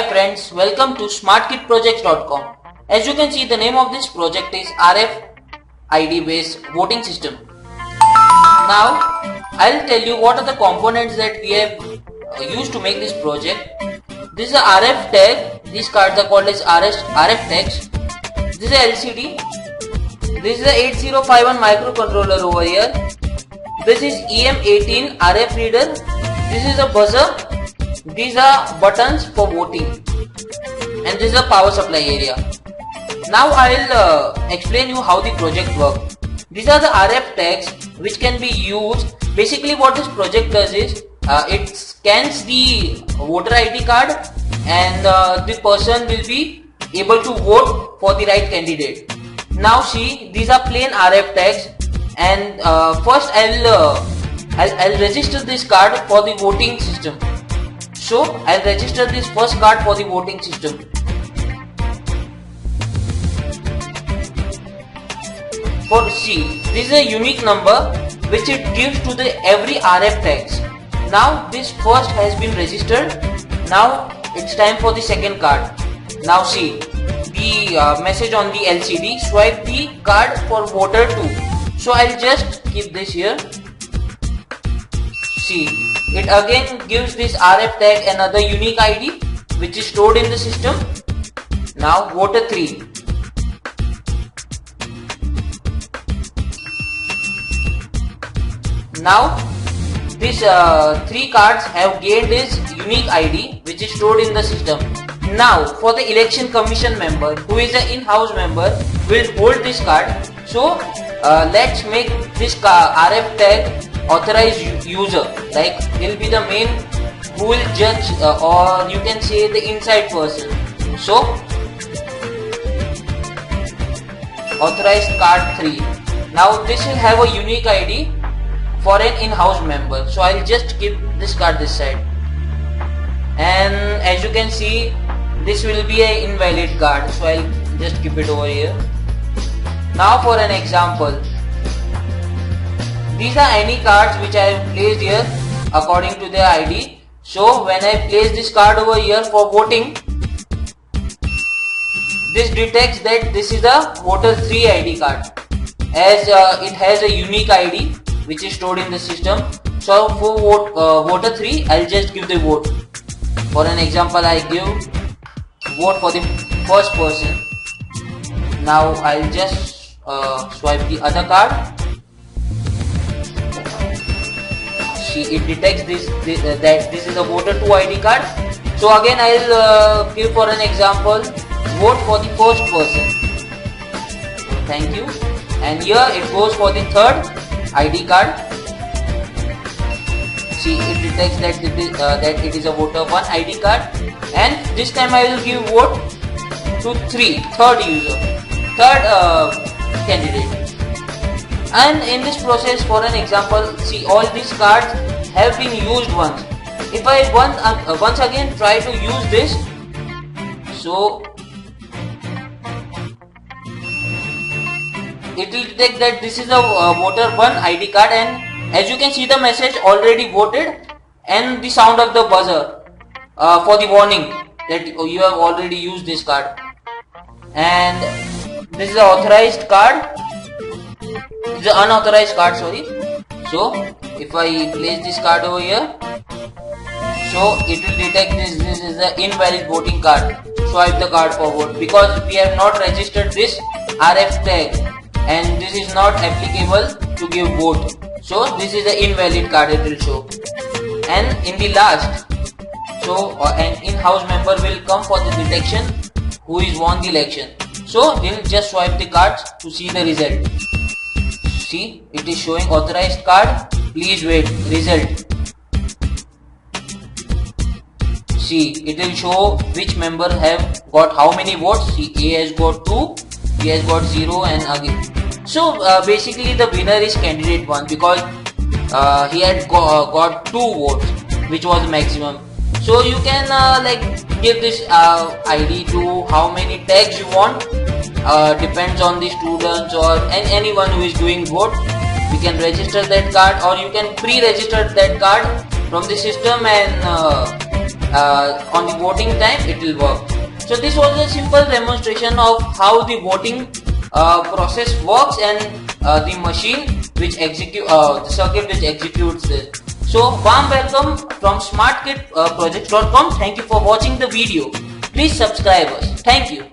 friends, welcome to smartkidprojects.com. As you can see, the name of this project is RFID based voting system. Now, I'll tell you what are the components that we have used to make this project. This is a RF tag. These cards are called as RF tags. This is a LCD. This is a 8051 microcontroller over here. This is EM18 RF reader. This is a buzzer. These are buttons for voting, and this is a power supply area. Now I'll explain you how the project works. These are the RF tags which can be used. Basically what this project does is it scans the voter ID card, and the person will be able to vote for the right candidate. Now see, these are plain RF tags, and first I'll register this card for the voting system. So I'll register this first card for the voting system. For C, this is a unique number which it gives to the every RF tags. Now this first has been registered. Now it's time for the second card. Now see the message on the LCD, swipe the card for voter 2. So I'll just keep this here. See, it again gives this RF tag another unique ID which is stored in the system. Now voter 3. Now these 3 cards have gained this unique ID which is stored in the system. Now for the election commission member who is an in-house member will hold this card. So let's make this RF tag authorized user, like he'll be the main who will judge, or you can say the inside person. So authorized card 3. Now this will have a unique ID for an in-house member. So I'll just keep this card this side, and as you can see this will be an invalid card, so I'll just keep it over here. Now for an example, these are any cards which I have placed here according to their ID. So when I place this card over here for voting, this detects that this is a voter 3 ID card, as it has a unique ID which is stored in the system. So for voter 3, I'll just give the vote. For an example, I give vote for the first person. Now I'll just swipe the other card. See, it detects that this is a voter 2 ID card. So again I'll give for an example, vote for the first person. Thank you. And here it goes for the third ID card. See, it detects that it is a voter 1 ID card, and this time I will give vote to third user, third candidate. And in this process, for an example, see, all these cards have been used once. If I once again try to use this, so it will detect that this is a voter 1 ID card, and as you can see the message already voted, and the sound of the buzzer for the warning that you have already used this card. And this is the authorized card. It's an unauthorized card, sorry. So if I place this card over here, so it will detect this is the invalid voting card. Swipe the card forward, because we have not registered this RF tag and this is not applicable to give vote. So this is the invalid card it will show. And in the last, so an in-house member will come for the detection who is won the election. So he'll just swipe the cards to see the result. See, it is showing authorized card, please wait, result. See, it will show which member have got how many votes. See, A has got 2, B has got 0, and again. So basically the winner is candidate 1, because he had got 2 votes, which was the maximum. So you can like give this ID to how many tags you want. Depends on the students or anyone who is doing vote. You can register that card, or you can pre-register that card from the system, and on the voting time it will work. So this was a simple demonstration of how the voting process works and the machine which the circuit which executes this. So warm welcome from smartkitprojects.com. Thank you for watching the video. Please subscribe us. Thank you.